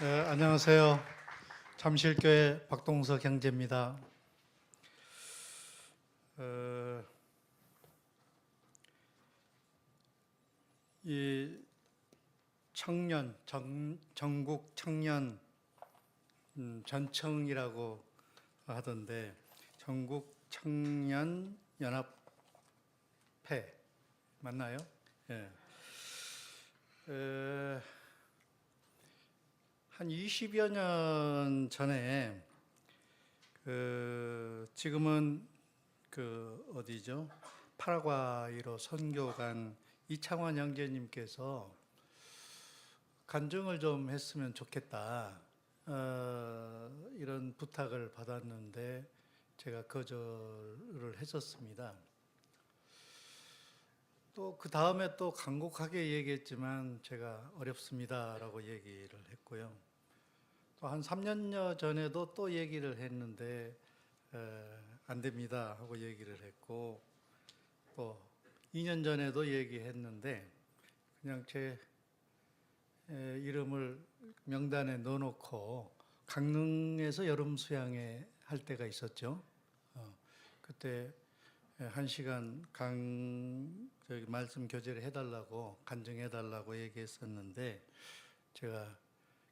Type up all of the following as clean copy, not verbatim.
안녕하세요. 잠실교회 박동석 형제입니다. 이 청년, 전국 청년 전청이라고 하던데 전국 청년 연합회 맞나요? 예. 한 20여 년 전에 지금은 어디죠? 파라과이로 선교 간 이창환 형제님께서 간증을 좀 했으면 좋겠다. 이런 부탁을 받았는데 제가 거절을 했었습니다. 또 그 다음에 또 간곡하게 얘기했지만 제가 어렵습니다라고 얘기를 했고요. 또 한 3년여 전에도 또 얘기를 했는데 안 됩니다 하고 얘기를 했고, 또 2년 전에도 얘기했는데 그냥 제 이름을 명단에 넣어놓고 강릉에서 여름 수양회 할 때가 있었죠. 그때 1시간 말씀 교제를 해달라고, 간증해달라고 얘기했었는데 제가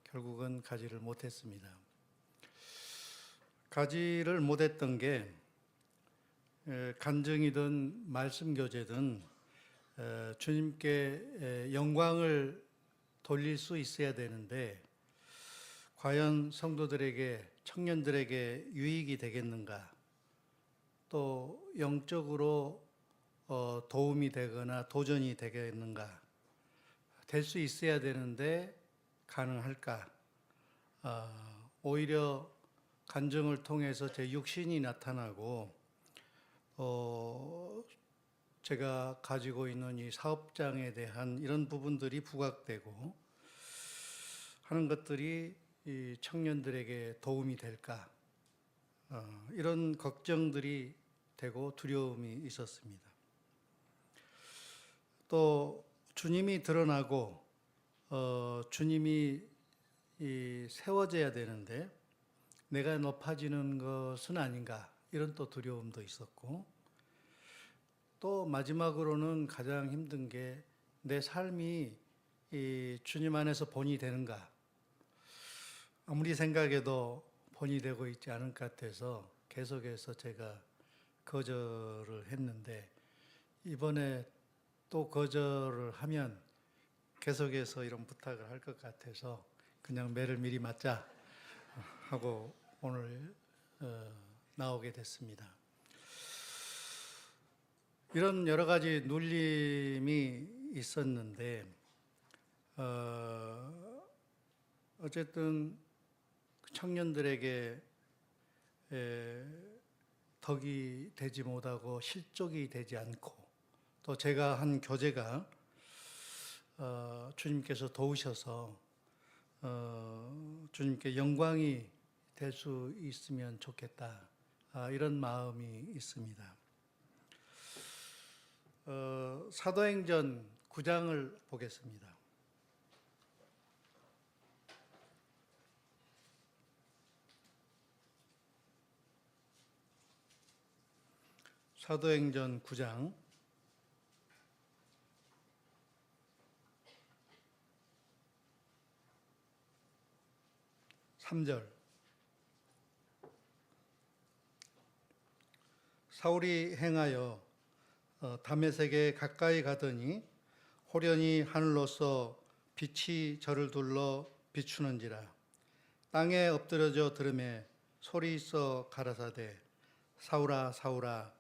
결국은 가지를 못했습니다. 가지를 못했던 게 간증이든 말씀 교제든 주님께 영광을 돌릴 수 있어야 되는데 과연 성도들에게, 청년들에게 유익이 되겠는가, 또 영적으로 도움이 되거나 도전이 되겠는가, 될 수 있어야 되는데 가능할까? 오히려 간증을 통해서 제 육신이 나타나고 제가 가지고 있는 이 사업장에 대한 이런 부분들이 부각되고 하는 것들이 이 청년들에게 도움이 될까? 이런 걱정들이 되고 두려움이 있었습니다. 또 주님이 드러나고 주님이 세워져야 되는데 내가 높아지는 것은 아닌가, 이런 또 두려움도 있었고, 또 마지막으로는 가장 힘든 게 내 삶이 이 주님 안에서 본이 되는가, 아무리 생각해도 본이 되고 있지 않은 것 같아서 계속해서 제가 거절을 했는데, 이번에 또 거절을 하면 계속해서 이런 부탁을 할 것 같아서 그냥 매를 미리 맞자 하고 오늘 나오게 됐습니다. 이런 여러 가지 눌림이 있었는데 어쨌든 청년들에게 덕이 되지 못하고 실족이 되지 않고, 또 제가 한 교제가 주님께서 도우셔서 주님께 영광이 될 수 있으면 좋겠다, 이런 마음이 있습니다. 사도행전 9장을 보겠습니다. 사도행전 9장 3절. 사울이 행하여 다메섹에 가까이 가더니 호련히 하늘로서 빛이 저를 둘러 비추는지라. 땅에 엎드려져 들음에 소리 있어 가라사대 사울아 사울아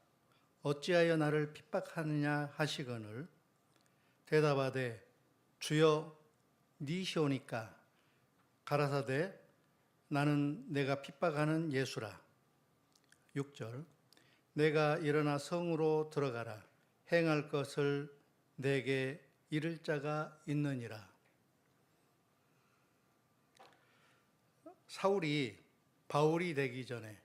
어찌하여 나를 핍박하느냐 하시거늘 대답하되 주여 니시오니까 가라사대 나는 내가 핍박하는 예수라. 6절. 내가 일어나 성으로 들어가라. 행할 것을 내게 이를 자가 있느니라. 사울이 바울이 되기 전에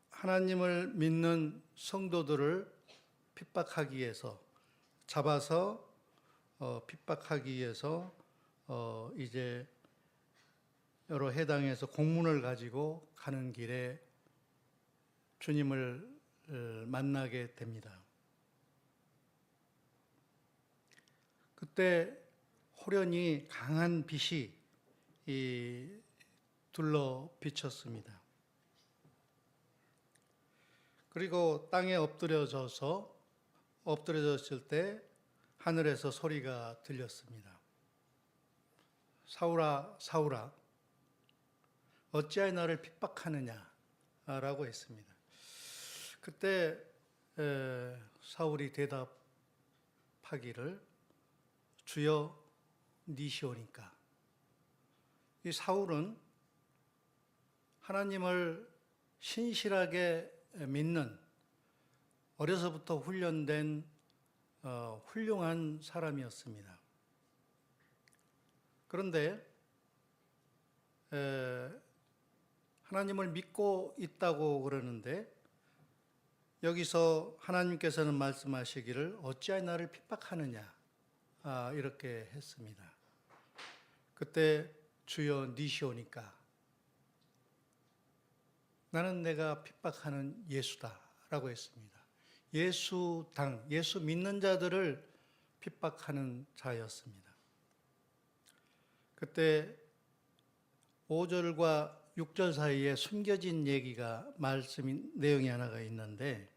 하나님을 믿는 성도들을 핍박하기 위해서 잡아서 핍박하기 위해서 이제 여러 해당에서 공문을 가지고 가는 길에 주님을 만나게 됩니다. 그때 호련히 강한 빛이 둘러 비쳤습니다. 그리고 땅에 엎드려졌을 때 하늘에서 소리가 들렸습니다. 사울아, 사울아, 어찌하여 나를 핍박하느냐? 라고 했습니다. 그때 사울이 대답하기를 주여 니시오니까. 이 사울은 하나님을 신실하게 믿는 어려서부터 훈련된 훌륭한 사람이었습니다. 그런데 하나님을 믿고 있다고 그러는데 여기서 하나님께서는 말씀하시기를 어찌하여 나를 핍박하느냐 이렇게 했습니다. 그때 주여 니시오니까 나는 내가 핍박하는 예수다 라고 했습니다. 예수 믿는 자들을 핍박하는 자였습니다. 그때 5절과 6절 사이에 숨겨진 내용이 하나가 있는데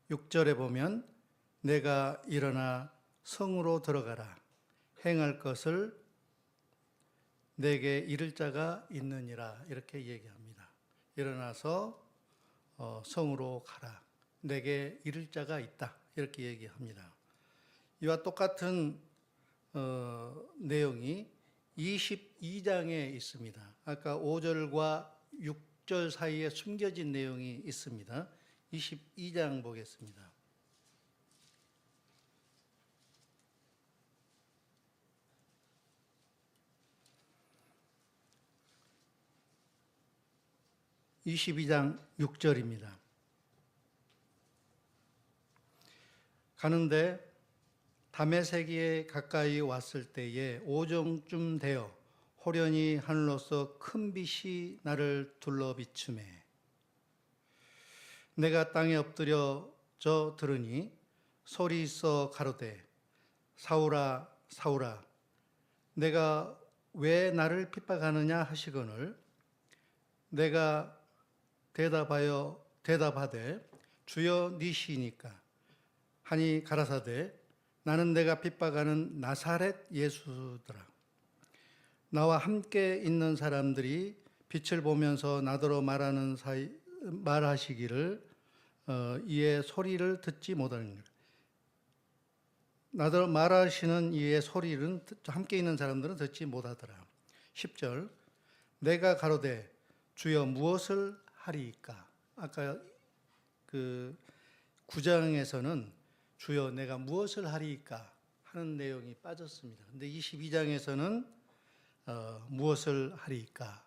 6절에 보면 내가 일어나 성으로 들어가라 행할 것을 내게 이를 자가 있느니라 이렇게 얘기합니다. 일어나서 성으로 가라 내게 이를 자가 있다 이렇게 얘기합니다. 이와 똑같은 내용이 22장에 있습니다. 아까 5절과 6절 사이에 숨겨진 내용이 있습니다. 22장 보겠습니다. (22장) 6절입니다. 가는데 다메섹에 가까이 왔을 때에 오정쯤 되어 호련히 하늘로서 큰 빛이 나를 둘러 비추매 내가 땅에 엎드려져 들으니 소리 있어 가로되 사울아 사울아 내가 왜 나를 핍박하느냐 하시거늘 내가 대답하되 주여 니시니까 하니 가라사대 나는 내가 핍박하는 나사렛 예수더라. 나와 함께 있는 사람들이 빛을 보면서 나더러 말하시기를 이의 소리를 듣지 못하느니라. 나더러 말하시는 이의 소리는 함께 있는 사람들은 듣지 못하더라. 10절 내가 가로되 주여 무엇을 하리이까. 아까 그 9장에서는 주여 내가 무엇을 하리이까 하는 내용이 빠졌습니다. 근데 22장에서는 무엇을 하리이까.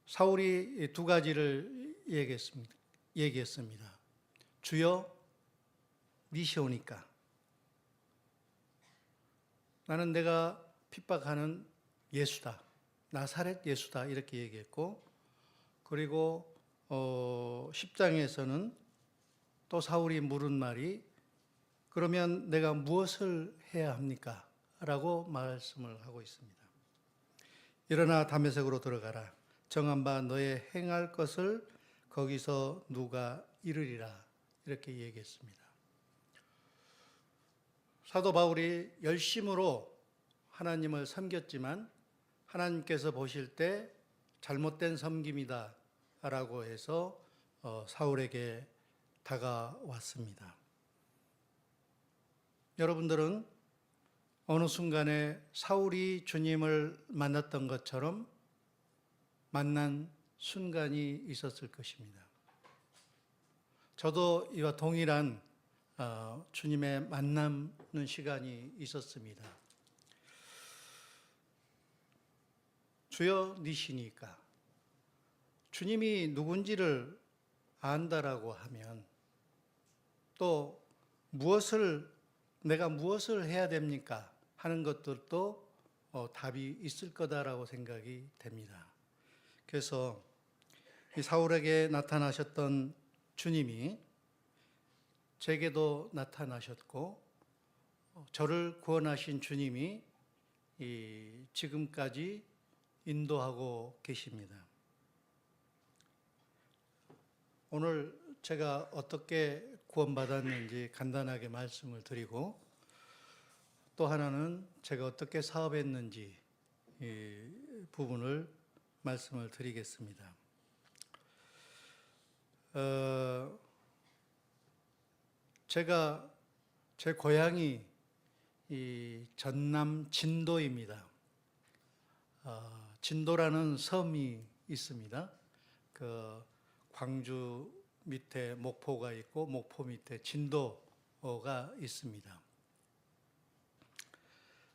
사울이 두 가지를 얘기했습니다. 주여 니시오니까 나는 내가 핍박하는 예수다. 나사렛 예수다 이렇게 얘기했고 그리고 10장에서는 또 사울이 물은 말이 그러면 내가 무엇을 해야 합니까? 라고 말씀을 하고 있습니다. 일어나 다메섹으로 들어가라. 정한 바 너의 행할 것을 거기서 누가 이르리라. 이렇게 얘기했습니다. 사도 바울이 열심으로 하나님을 섬겼지만 하나님께서 보실 때 잘못된 섬김이다 라고 해서 사울에게 다가왔습니다. 여러분들은 어느 순간에 사울이 주님을 만났던 것처럼 만난 순간이 있었을 것입니다. 저도 이와 동일한 주님의 만나는 시간이 있었습니다. 주여 니시니까 주님이 누군지를 안다라고 하면 또 무엇을 내가 무엇을 해야 됩니까? 하는 것들도 답이 있을 거다라고 생각이 됩니다. 그래서 이 사울에게 나타나셨던 주님이 제게도 나타나셨고, 저를 구원하신 주님이 지금까지 인도하고 계십니다. 오늘 제가 어떻게 구원받았는지 간단하게 말씀을 드리고, 또 하나는 제가 어떻게 사업했는지 이 부분을 말씀을 드리겠습니다. 제가 제 고향이 이 전남 진도입니다. 진도라는 섬이 있습니다. 그 광주 밑에 목포가 있고 목포 밑에 진도가 있습니다.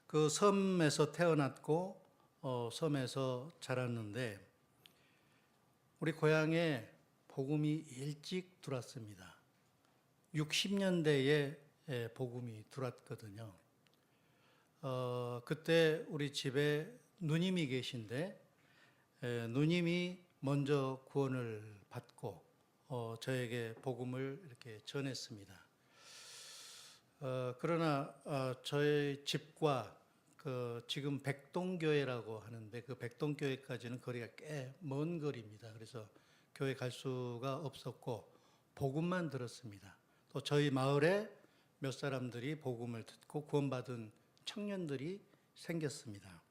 그 섬에서 태어났고 섬에서 자랐는데 우리 고향에 복음이 일찍 들어왔습니다. 60년대에 복음이 들어왔거든요. 그때 우리 집에 누님이 계신데 누님이 먼저 구원을 받고 저에게 복음을 이렇게 전했습니다. 그러나 저희 집과 지금 백동교회라고 하는데 그 백동교회까지는 거리가 꽤 먼 거리입니다. 그래서 교회 갈 수가 없었고 복음만 들었습니다. 또 저희 마을에 몇 사람들이 복음을 듣고 구원받은 청년들이 생겼습니다.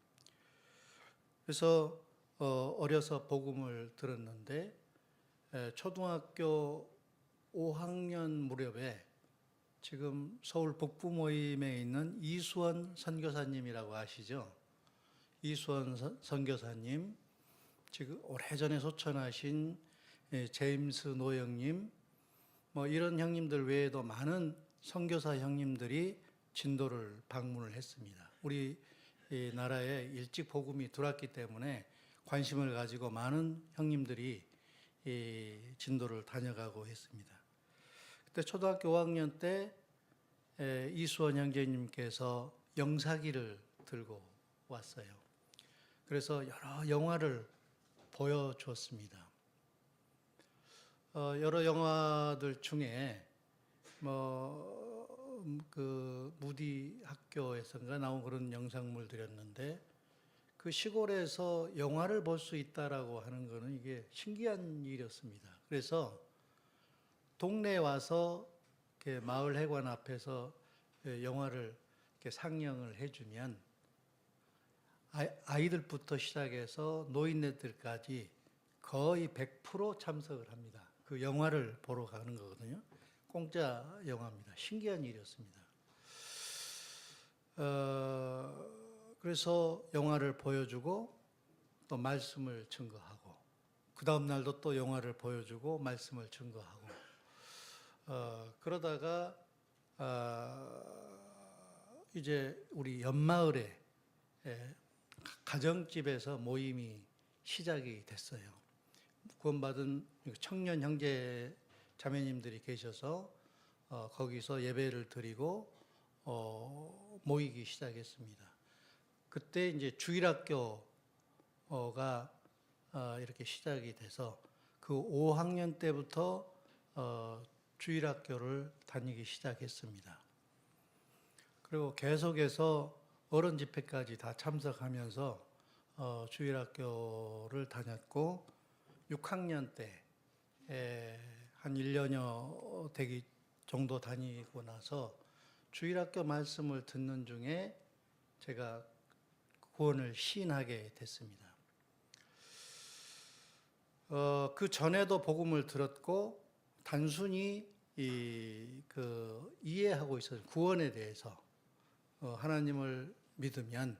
그래서 어려서 복음을 들었는데 초등학교 5학년 무렵에 지금 서울 북부 모임에 있는 이수원 선교사님이라고 아시죠? 이수원 선교사님, 지금 오래전에 소천하신 제임스 노영님, 뭐 이런 형님들 외에도 많은 선교사 형님들이 진도를 방문을 했습니다. 우리 나라에 일찍 복음이 들어왔기 때문에 관심을 가지고 많은 형님들이 진도를 다녀가고 했습니다. 그때 초등학교 5학년 때 이수원 형제님께서 영사기를 들고 왔어요. 그래서 여러 영화를 보여주었습니다. 여러 영화들 중에 그 무디 학교에서인가 나온 그런 영상물들이었는데 그 시골에서 영화를 볼 수 있다라고 하는 거는 이게 신기한 일이었습니다. 그래서 동네에 와서 이렇게 마을 회관 앞에서 영화를 이렇게 상영을 해주면 아이들부터 시작해서 노인네들까지 거의 100% 참석을 합니다. 그 영화를 보러 가는 거거든요. 공짜 영화입니다. 신기한 일이었습니다. 그래서 영화를 보여주고 또 말씀을 증거하고 그 다음 날도 또 영화를 보여주고 말씀을 증거하고 그러다가 이제 우리 옆마을에 가정집에서 모임이 시작이 됐어요. 구원받은 청년 형제 자매님들이 계셔서 거기서 예배를 드리고 모이기 시작했습니다. 그때 이제 주일학교가 이렇게 시작이 돼서 그 5학년 때부터 주일학교를 다니기 시작했습니다. 그리고 계속해서 어른 집회까지 다 참석하면서 주일학교를 다녔고 6학년 때 한 1년여 되기 정도 다니고 나서 주일학교 말씀을 듣는 중에 제가 구원을 시인하게 됐습니다. 그 전에도 복음을 들었고 단순히 이해하고 있어요. 구원에 대해서 하나님을 믿으면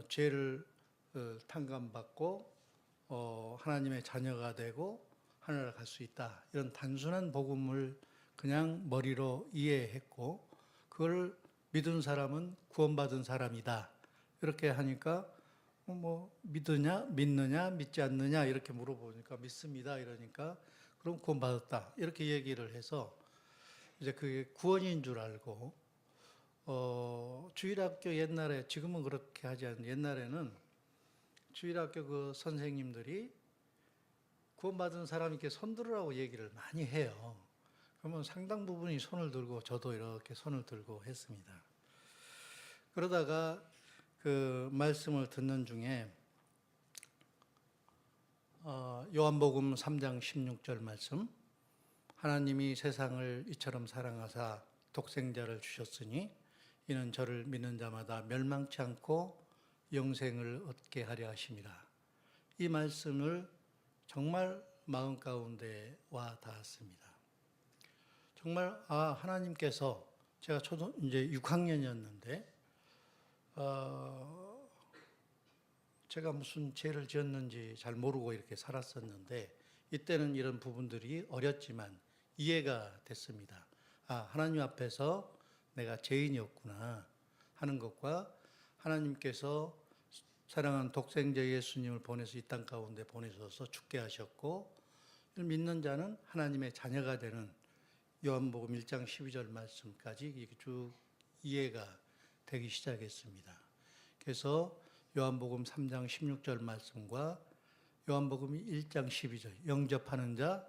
죄를 탕감받고 하나님의 자녀가 되고 하늘을 갈 수 있다. 이런 단순한 복음을 그냥 머리로 이해했고 그걸 믿은 사람은 구원받은 사람이다. 이렇게 하니까 믿느냐 믿지 않느냐 이렇게 물어보니까 믿습니다. 이러니까 그럼 구원받았다. 이렇게 얘기를 해서 이제 그게 구원인 줄 알고 주일학교 옛날에, 지금은 그렇게 하지 않는, 옛날에는 주일학교 그 선생님들이 구원받은 사람에게 손 들으라고 얘기를 많이 해요. 그러면 상당 부분이 손을 들고, 저도 이렇게 손을 들고 했습니다. 그러다가 그 말씀을 듣는 중에 요한복음 3장 16절 말씀, 하나님이 세상을 이처럼 사랑하사 독생자를 주셨으니 이는 저를 믿는 자마다 멸망치 않고 영생을 얻게 하려 하심이라. 이 말씀을 정말 마음 가운데 와 닿았습니다. 정말 하나님께서, 제가 초등 이제 6학년이었는데 제가 무슨 죄를 지었는지 잘 모르고 이렇게 살았었는데, 이때는 이런 부분들이 어렸지만 이해가 됐습니다. 하나님 앞에서 내가 죄인이었구나 하는 것과, 하나님께서 사랑한 독생자 예수님을 보내서 이 땅 가운데 보내셔서 죽게 하셨고, 믿는 자는 하나님의 자녀가 되는 요한복음 1장 12절 말씀까지 이렇게 쭉 이해가 되기 시작했습니다. 그래서 요한복음 3장 16절 말씀과 요한복음 1장 12절, 영접하는 자,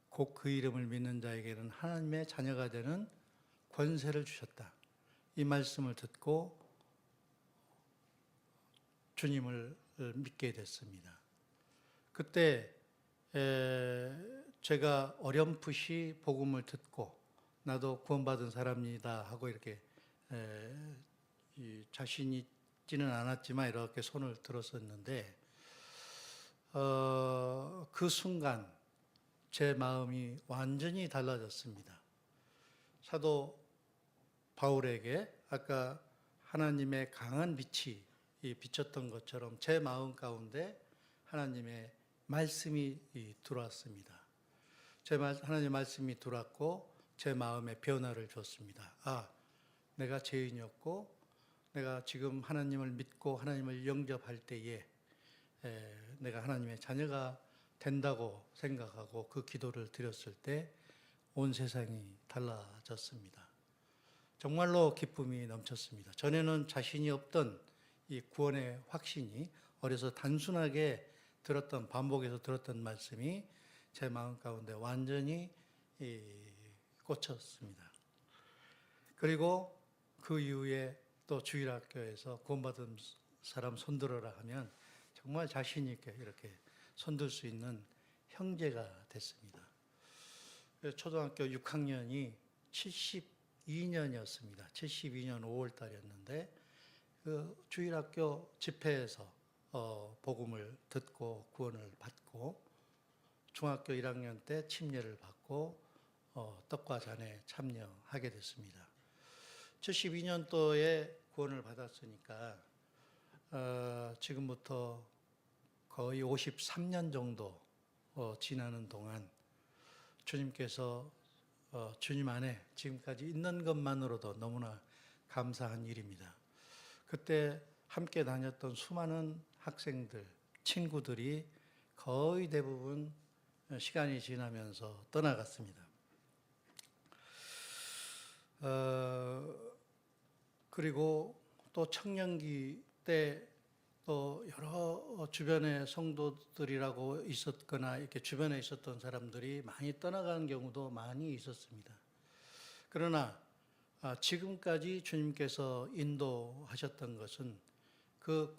곧 그 이름을 믿는 자에게는 하나님의 자녀가 되는 권세를 주셨다. 이 말씀을 듣고 주님을 믿게 됐습니다. 그때 제가 어렴풋이 복음을 듣고 나도 구원받은 사람이다 하고 이렇게 자신이 있지는 않았지만 이렇게 손을 들었었는데, 그 순간 제 마음이 완전히 달라졌습니다. 사도 바울에게 아까 하나님의 강한 빛이 비쳤던 것처럼 제 마음 가운데 하나님의 말씀이 들어왔습니다. 하나님의 말씀이 들어왔고 제 마음에 변화를 줬습니다. 내가 죄인이었고 내가 지금 하나님을 믿고 하나님을 영접할 때에 내가 하나님의 자녀가 된다고 생각하고 그 기도를 드렸을 때 온 세상이 달라졌습니다. 정말로 기쁨이 넘쳤습니다. 전에는 자신이 없던 이 구원의 확신이, 어려서 단순하게 들었던, 반복해서 들었던 말씀이 제 마음 가운데 완전히 꽂혔습니다. 그리고 그 이후에 또 주일학교에서 구원받은 사람 손들어라 하면 정말 자신 있게 이렇게 손들 수 있는 형제가 됐습니다. 초등학교 6학년이 72년이었습니다. 72년 5월 달이었는데 그 주일학교 집회에서 복음을 듣고 구원을 받고, 중학교 1학년 때 침례를 받고 떡과 잔에 참여하게 됐습니다. 72년도에 구원을 받았으니까 지금부터 거의 53년 정도 지나는 동안 주님께서 주님 안에 지금까지 있는 것만으로도 너무나 감사한 일입니다. 그때 함께 다녔던 수많은 학생들, 친구들이 거의 대부분 시간이 지나면서 떠나갔습니다. 그리고 또 청년기 때 또 여러 주변의 성도들이라고 있었거나 이렇게 주변에 있었던 사람들이 많이 떠나가는 경우도 많이 있었습니다. 그러나 지금까지 주님께서 인도하셨던 것은 그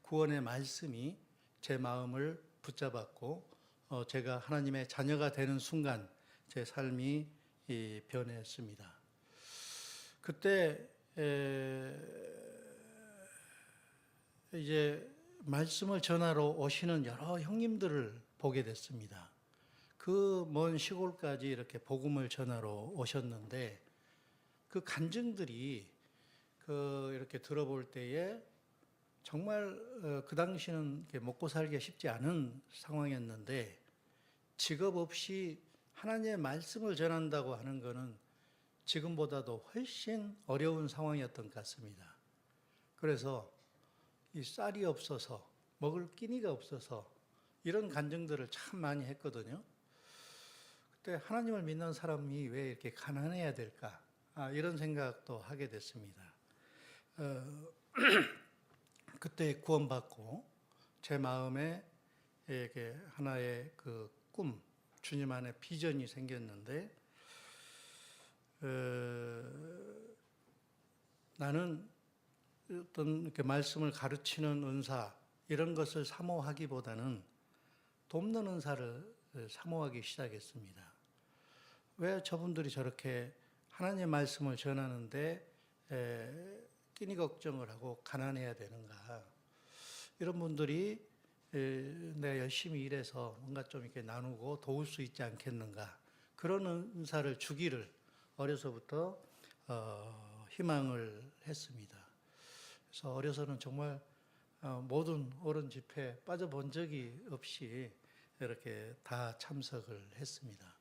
구원의 말씀이 제 마음을 붙잡았고, 제가 하나님의 자녀가 되는 순간 제 삶이 변했습니다. 그때 이제 말씀을 전하러 오시는 여러 형님들을 보게 됐습니다. 그 먼 시골까지 이렇게 복음을 전하러 오셨는데, 그 간증들이 이렇게 들어볼 때에 정말 그 당시는 먹고 살기가 쉽지 않은 상황이었는데, 직업 없이 하나님의 말씀을 전한다고 하는 것은 지금보다도 훨씬 어려운 상황이었던 것 같습니다. 그래서 이 쌀이 없어서, 먹을 끼니가 없어서 이런 간증들을 참 많이 했거든요. 그때 하나님을 믿는 사람이 왜 이렇게 가난해야 될까 이런 생각도 하게 됐습니다. 어, 그때 구원받고 제 마음에 이렇게 하나의 그 꿈, 주님 안에 비전이 생겼는데 나는 어떤 이렇게 말씀을 가르치는 은사 이런 것을 사모하기보다는 돕는 은사를 사모하기 시작했습니다. 왜 저분들이 저렇게 하나님의 말씀을 전하는데 끼니 걱정을 하고 가난해야 되는가? 이런 분들이 내가 열심히 일해서 뭔가 좀 이렇게 나누고 도울 수 있지 않겠는가? 그런 은사를 주기를 어려서부터 희망을 했습니다. 그래서 어려서는 정말 모든 어른 집회에 빠져본 적이 없이 이렇게 다 참석을 했습니다.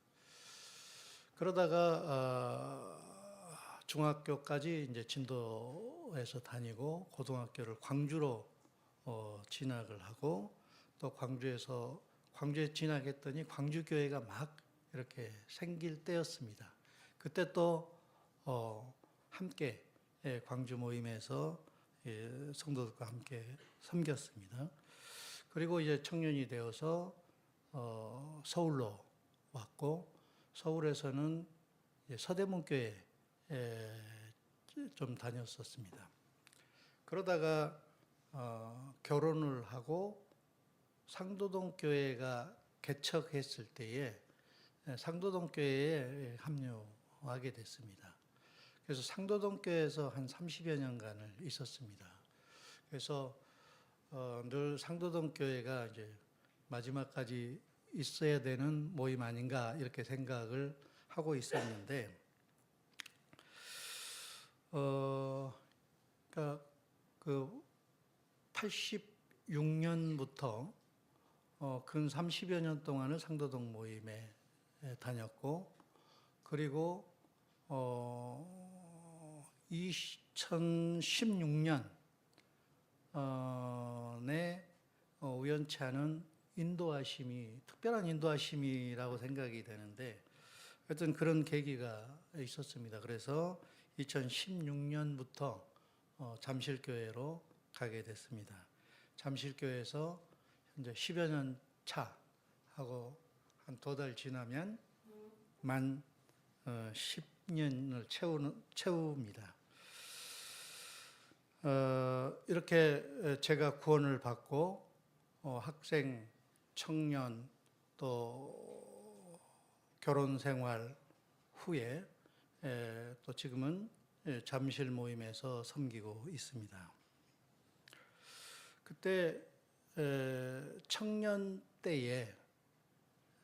그러다가 중학교까지 이제 진도에서 다니고 고등학교를 광주로 진학을 하고 또 광주에 진학했더니 광주교회가 막 이렇게 생길 때였습니다. 그때 또 함께 광주 모임에서 성도들과 함께 섬겼습니다. 그리고 이제 청년이 되어서 서울로 왔고 서울에서는 서대문교회 좀 다녔었습니다. 그러다가 결혼을 하고 상도동 교회가 개척했을 때에 상도동 교회에 합류하게 됐습니다. 그래서 상도동 교회에서 한 30여 년간을 있었습니다. 그래서 늘 상도동 교회가 이제 마지막까지 있어야 되는 모임 아닌가 이렇게 생각을 하고 있었는데, 그러니까 그 86년부터 근 30여 년 동안을 상도동 모임에 다녔고, 그리고 2016년에 우연치 않은 특별한 인도하심이라고 생각이 되는데, 하여튼 그런 계기가 있었습니다. 그래서 2016년부터 잠실교회로 가게 됐습니다. 잠실교회에서 현재 10여 년 차 하고 한 2달 지나면 만 10년을 채웁니다. 이렇게 제가 구원을 받고 학생, 청년 또 결혼 생활 후에 또 지금은 잠실 모임에서 섬기고 있습니다. 그때 청년 때에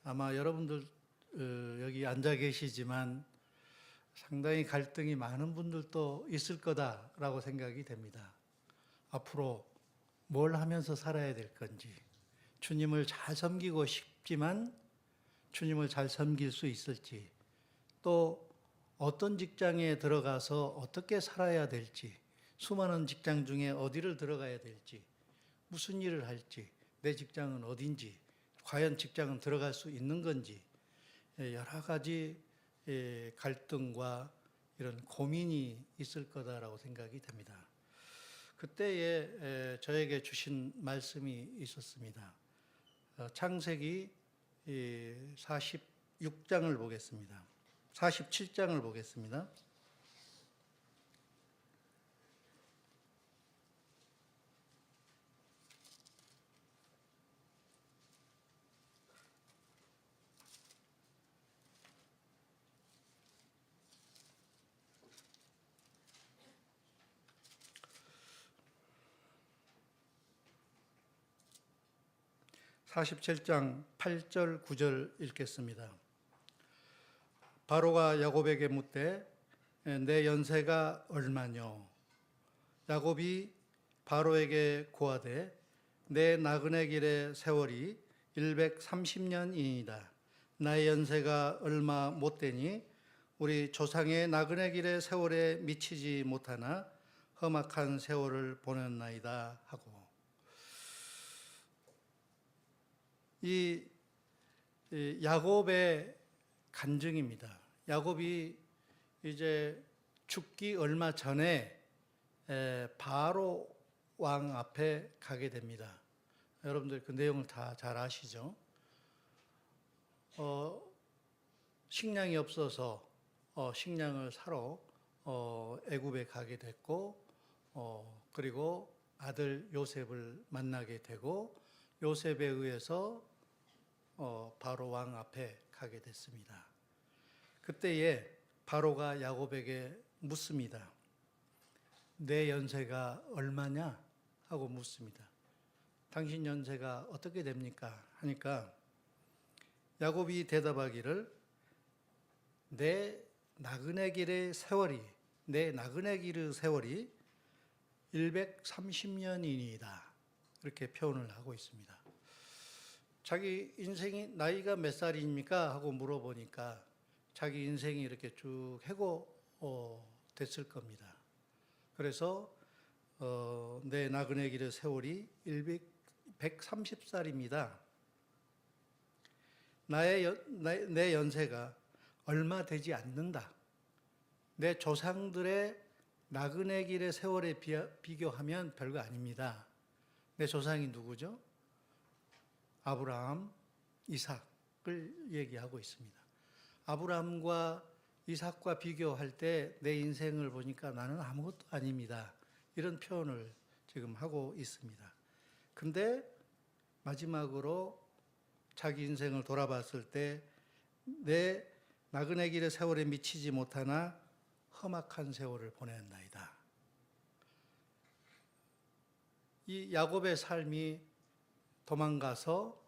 아마 여러분들 여기 앉아 계시지만 상당히 갈등이 많은 분들도 있을 거다라고 생각이 됩니다. 앞으로 뭘 하면서 살아야 될 건지, 주님을 잘 섬기고 싶지만 주님을 잘 섬길 수 있을지, 또 어떤 직장에 들어가서 어떻게 살아야 될지, 수많은 직장 중에 어디를 들어가야 될지, 무슨 일을 할지, 내 직장은 어딘지, 과연 직장은 들어갈 수 있는 건지, 여러 가지 갈등과 이런 고민이 있을 거다라고 생각이 됩니다. 그때에 저에게 주신 말씀이 있었습니다. 창세기 46장을 보겠습니다. 47장을 보겠습니다. 47장 8절 9절 읽겠습니다. 바로가 야곱에게 묻되 내 연세가 얼마뇨? 야곱이 바로에게 고하되 내 나그네 길의 세월이 130년이니이다. 나의 연세가 얼마 못되니 우리 조상의 나그네 길의 세월에 미치지 못하나 험악한 세월을 보냈나이다 하고, 이 야곱의 간증입니다. 야곱이 이제 죽기 얼마 전에 바로 왕 앞에 가게 됩니다. 여러분들 그 내용을 다 잘 아시죠? 식량이 없어서 식량을 사러 애굽에 가게 됐고, 그리고 아들 요셉을 만나게 되고, 요셉에 의해서 바로 왕 앞에 가게 됐습니다. 그때에 바로가 야곱에게 묻습니다. 내 연세가 얼마냐? 하고 묻습니다. 당신 연세가 어떻게 됩니까? 하니까 야곱이 대답하기를 내 나그네 세월이 130년이니이다. 이렇게 표현을 하고 있습니다. 자기 인생이 나이가 몇 살입니까? 하고 물어보니까 자기 인생이 이렇게 쭉 해고 됐을 겁니다. 그래서 내 나그네 길의 세월이 130살입니다. 내 연세가 얼마 되지 않는다. 내 조상들의 나그네 길의 세월에 비교하면 별거 아닙니다. 내 조상이 누구죠? 아브라함, 이삭을 얘기하고 있습니다. 아브라함과 이삭과 비교할 때 내 인생을 보니까 나는 아무것도 아닙니다. 이런 표현을 지금 하고 있습니다. 근데 마지막으로 자기 인생을 돌아봤을 때 내 나그네 길의 세월에 미치지 못하나 험악한 세월을 보냈나이다. 이 야곱의 삶이 도망가서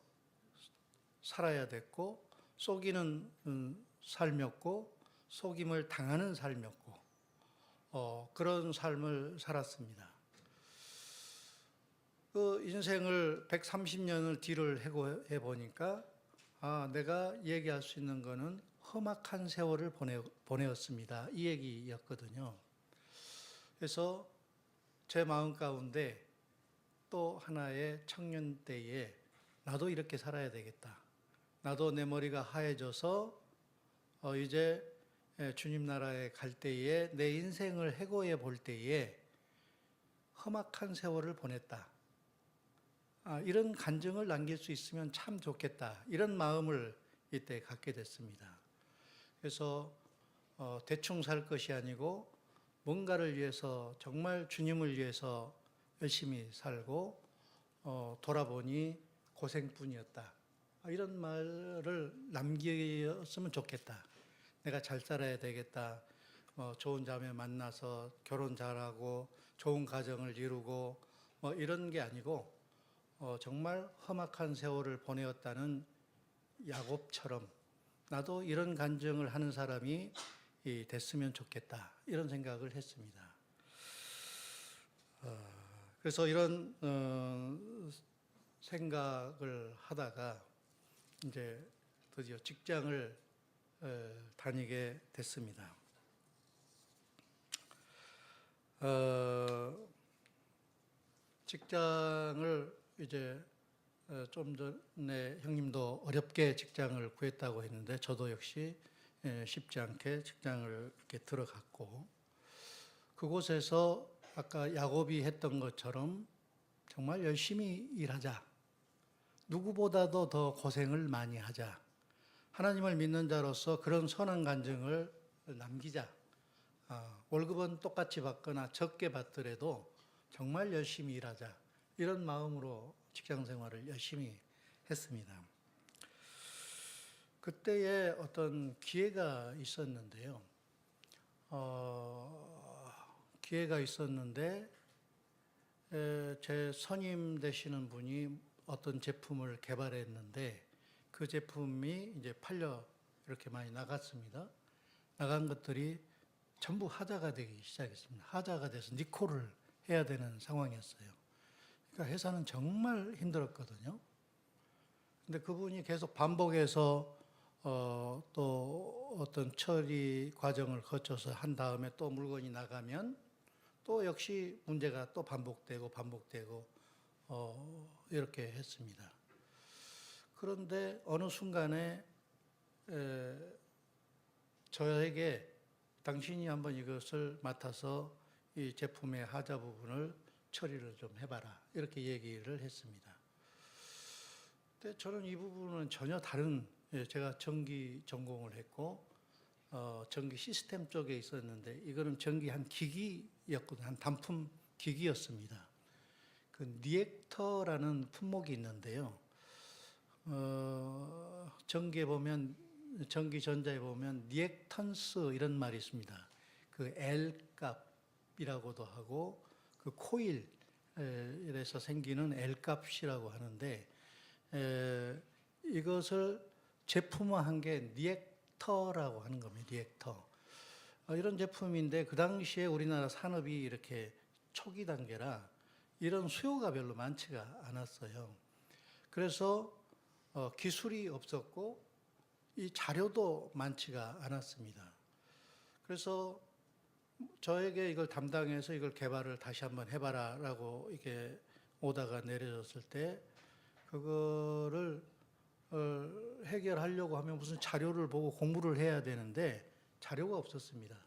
살아야 됐고, 속이는 삶이었고, 속임을 당하는 삶이었고, 그런 삶을 살았습니다. 그 인생을 130년을 뒤를 해 보니까 내가 얘기할 수 있는 거는 험악한 세월을 보내었습니다. 이 얘기였거든요. 그래서 제 마음 가운데 또 하나의 청년 때에 나도 이렇게 살아야 되겠다. 나도 내 머리가 하얘져서 이제 주님 나라에 갈 때에 내 인생을 해고해 볼 때에 험악한 세월을 보냈다. 이런 간증을 남길 수 있으면 참 좋겠다. 이런 마음을 이때 갖게 됐습니다. 그래서 대충 살 것이 아니고 뭔가를 위해서 정말 주님을 위해서 열심히 살고 돌아보니 고생뿐이었다. 이런 말을 남겼으면 좋겠다. 내가 잘 살아야 되겠다. 좋은 자매 만나서 결혼 잘하고 좋은 가정을 이루고 이런 게 아니고 정말 험악한 세월을 보내었다는 야곱처럼 나도 이런 간증을 하는 사람이 됐으면 좋겠다. 이런 생각을 했습니다. 그래서 이런 생각을 하다가 이제 드디어 직장을 다니게 됐습니다. 직장을 이제 좀 전에 형님도 어렵게 직장을 구했다고 했는데 저도 역시 쉽지 않게 직장을 이렇게 들어갔고, 그곳에서 아까 야곱이 했던 것처럼 정말 열심히 일하자. 누구보다도 더 고생을 많이 하자. 하나님을 믿는 자로서 그런 선한 간증을 남기자. 월급은 똑같이 받거나 적게 받더라도 정말 열심히 일하자. 이런 마음으로 직장 생활을 열심히 했습니다. 그때에 어떤 기회가 있었는데요. 기회가 있었는데 제 선임 되시는 분이 어떤 제품을 개발했는데 그 제품이 이제 팔려 이렇게 많이 나갔습니다. 나간 것들이 전부 하자가 되기 시작했습니다. 하자가 돼서 니콜을 해야 되는 상황이었어요. 그러니까 회사는 정말 힘들었거든요. 근데 그분이 계속 반복해서 또 어떤 처리 과정을 거쳐서 한 다음에 또 물건이 나가면 또 역시 문제가 또 반복되고 이렇게 했습니다. 그런데 어느 순간에 저에게 당신이 한번 이것을 맡아서 이 제품의 하자 부분을 처리를 좀 해봐라. 이렇게 얘기를 했습니다. 근데 저는 이 부분은 전혀 다른, 제가 전기 전공을 했고, 전기 시스템 쪽에 있었는데, 이거는 전기 한 기기였거든요. 한 단품 기기였습니다. 그 리액터라는 품목이 있는데요. 전기에 보면, 전기전자에 보면 리액턴스 이런 말이 있습니다. 그 L 값이라고도 하고 그 코일에서 생기는 L 값이라고 하는데 이것을 제품화한 게 리액터라고 하는 겁니다. 리액터. 이런 제품인데 그 당시에 우리나라 산업이 이렇게 초기 단계라 이런 수요가 별로 많지가 않았어요. 그래서 기술이 없었고 이 자료도 많지가 않았습니다. 그래서 저에게 이걸 담당해서 이걸 개발을 다시 한번 해봐라라고 이게 오다가 내려졌을 때 그거를 해결하려고 하면 무슨 자료를 보고 공부를 해야 되는데 자료가 없었습니다.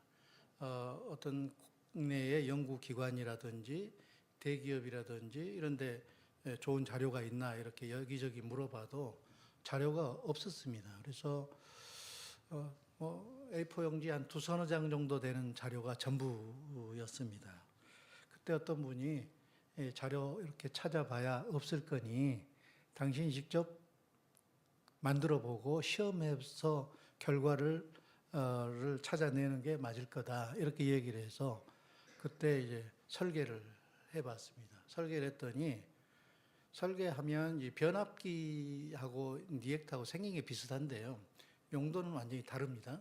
어떤 국내의 연구기관이라든지 대기업이라든지 이런데 좋은 자료가 있나 이렇게 여기저기 물어봐도 자료가 없었습니다. 그래서 A4 용지 한 두서너 장 정도 되는 자료가 전부였습니다. 그때 어떤 분이 자료 이렇게 찾아봐야 없을 거니 당신이 직접 만들어보고 시험해서 결과를 찾아내는 게 맞을 거다 이렇게 얘기를 해서 그때 이제 설계를 해봤습니다. 설계를 했더니 설계하면 이 변압기하고 리액터하고 생긴 게 비슷한데요. 용도는 완전히 다릅니다.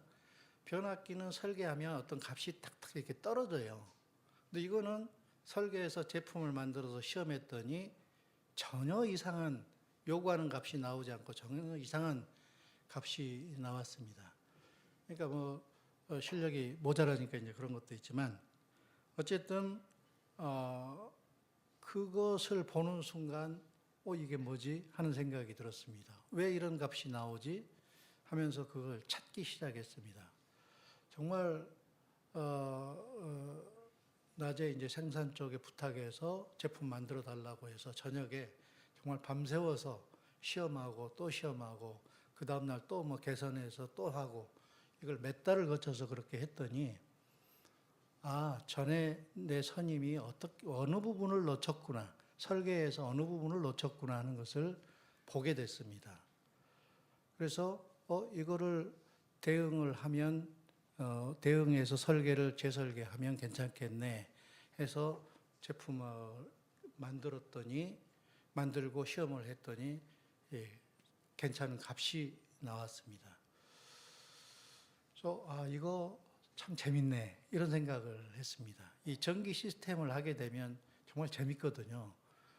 변압기는 설계하면 어떤 값이 탁탁 이렇게 떨어져요. 근데 이거는 설계해서 제품을 만들어서 시험했더니 전혀 이상한 요구하는 값이 나오지 않고 전혀 이상한 값이 나왔습니다. 그러니까 실력이 모자라니까 이제 그런 것도 있지만 어쨌든 그것을 보는 순간 이게 뭐지 하는 생각이 들었습니다. 왜 이런 값이 나오지 하면서 그걸 찾기 시작했습니다. 정말 낮에 이제 생산 쪽에 부탁해서 제품 만들어 달라고 해서 저녁에 정말 밤새워서 시험하고 또 시험하고 그 다음날 또 개선해서 또 하고 이걸 몇 달을 거쳐서 그렇게 했더니 전에 내 선임이 어느 부분을 놓쳤구나, 설계에서 어느 부분을 놓쳤구나 하는 것을 보게 됐습니다. 그래서 이거를 대응을 하면 대응해서 설계를 재설계하면 괜찮겠네 해서 제품을 만들고 시험을 했더니 괜찮은 값이 나왔습니다. 그래서 이거 참 재밌네 이런 생각을 했습니다. 이 전기 시스템을 하게 되면 정말 재밌거든요.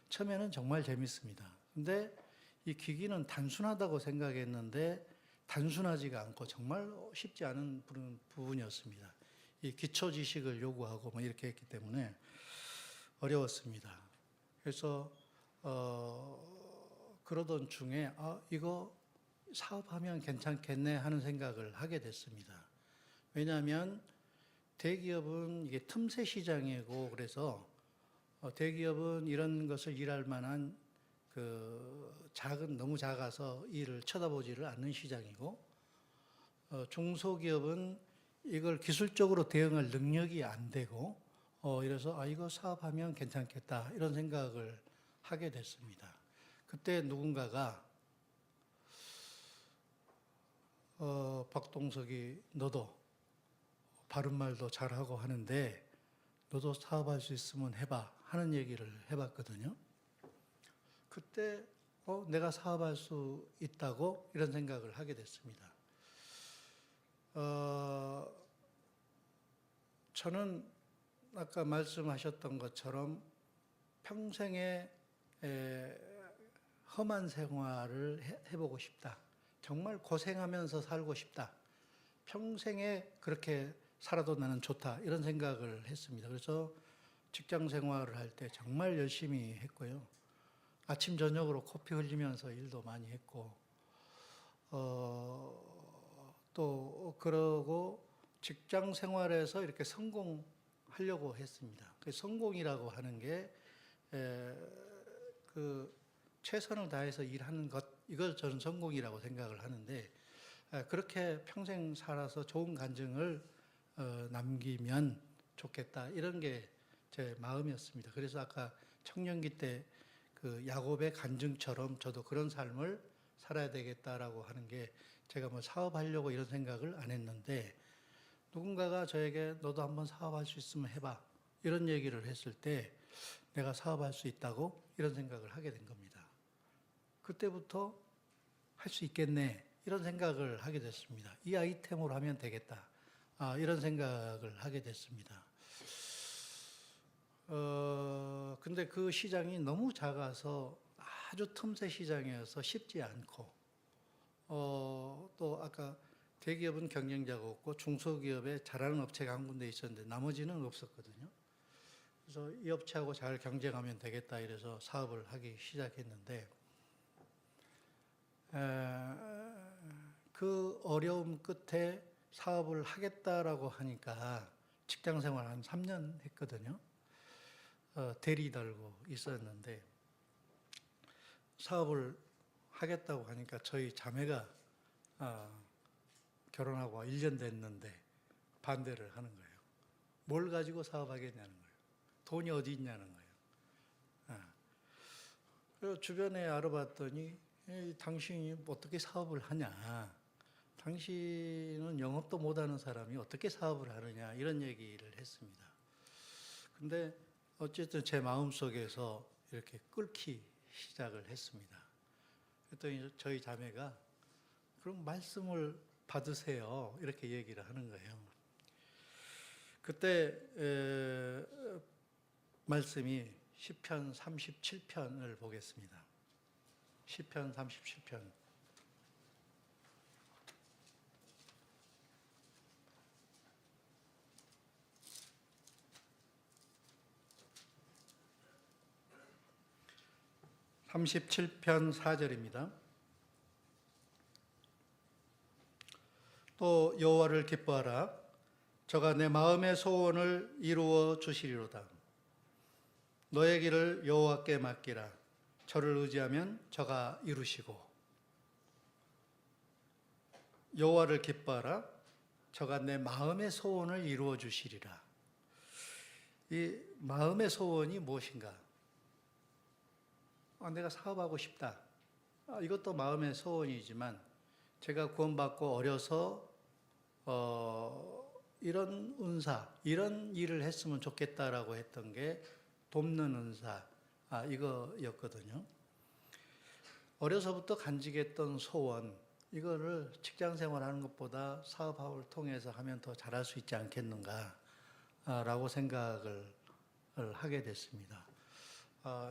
처음에는 정말 재밌습니다. 근데 이 기기는 단순하다고 생각했는데 단순하지가 않고 정말 쉽지 않은 부분이었습니다. 이 기초 지식을 요구하고 이렇게 했기 때문에 어려웠습니다. 그래서 그러던 중에 이거 사업하면 괜찮겠네 하는 생각을 하게 됐습니다. 왜냐하면 대기업은 이게 틈새 시장이고 그래서 대기업은 이런 것을 일할 만한 너무 작아서 이를 쳐다보지를 않는 시장이고 중소기업은 이걸 기술적으로 대응할 능력이 안 되고 이래서 이거 사업하면 괜찮겠다 이런 생각을 하게 됐습니다. 그때 누군가가 박동석이 너도 바른말도 잘하고 하는데 너도 사업할 수 있으면 해봐 하는 얘기를 해봤거든요. 그때 내가 사업할 수 있다고 이런 생각을 하게 됐습니다. 저는 아까 말씀하셨던 것처럼 평생에 험한 생활을 해보고 싶다. 정말 고생하면서 살고 싶다. 평생에 그렇게 살아도 나는 좋다. 이런 생각을 했습니다. 그래서 직장 생활을 할 때 정말 열심히 했고요. 아침 저녁으로 코피 흘리면서 일도 많이 했고 또 그러고 직장 생활에서 이렇게 성공하려고 했습니다. 그 성공이라고 하는 게 그 최선을 다해서 일하는 것, 이걸 저는 성공이라고 생각을 하는데, 그렇게 평생 살아서 좋은 간증을 남기면 좋겠다, 이런 게 제 마음이었습니다. 그래서 아까 청년기 때 그 야곱의 간증처럼 저도 그런 삶을 살아야 되겠다라고 하는 게, 제가 뭐 사업하려고 이런 생각을 안 했는데, 누군가가 저에게 너도 한번 사업할 수 있으면 해봐, 이런 얘기를 했을 때 내가 사업할 수 있다고 이런 생각을 하게 된 겁니다. 그때부터 할 수 있겠네, 이런 생각을 하게 됐습니다. 이 아이템으로 하면 되겠다, 이런 생각을 하게 됐습니다. 근데 그 시장이 너무 작아서 아주 틈새 시장이어서 쉽지 않고, 또 아까 대기업은 경쟁자가 없고 중소기업에 잘하는 업체가 한 군데 있었는데 나머지는 없었거든요. 그래서 이 업체하고 잘 경쟁하면 되겠다 이래서 사업을 하기 시작했는데, 그 어려움 끝에 사업을 하겠다라고 하니까 직장 생활 한 3년 했거든요. 대리 달고 있었는데, 사업을 하겠다고 하니까 저희 자매가 결혼하고 1년 됐는데 반대를 하는 거예요. 뭘 가지고 사업하겠냐는 거예요. 돈이 어디 있냐는 거예요. 그래서 주변에 알아봤더니, 당신이 어떻게 사업을 하냐, 당신은 영업도 못하는 사람이 어떻게 사업을 하느냐, 이런 얘기를 했습니다. 근데 어쨌든 제 마음속에서 이렇게 끓기 시작을 했습니다. 그랬더니 저희 자매가 그럼 말씀을 받으세요, 이렇게 얘기를 하는 거예요. 그때 말씀이 시편 37편을 보겠습니다. 시편 37편. (37편) 4절입니다. 또 여호와를 기뻐하라. 저가 내 마음의 소원을 이루어 주시리로다. 너의 길을 여호와께 맡기라. 저를 의지하면 저가 이루시고. 여호와를 기뻐하라. 저가 내 마음의 소원을 이루어 주시리라. 이 마음의 소원이 무엇인가? 내가 사업하고 싶다. 이것도 마음의 소원이지만, 제가 구원받고 어려서 이런 은사, 이런 일을 했으면 좋겠다라고 했던 게 돕는 은사, 이거였거든요. 어려서부터 간직했던 소원, 이거를 직장 생활하는 것보다 사업을 통해서 하면 더 잘할 수 있지 않겠는가 라고 생각을 하게 됐습니다.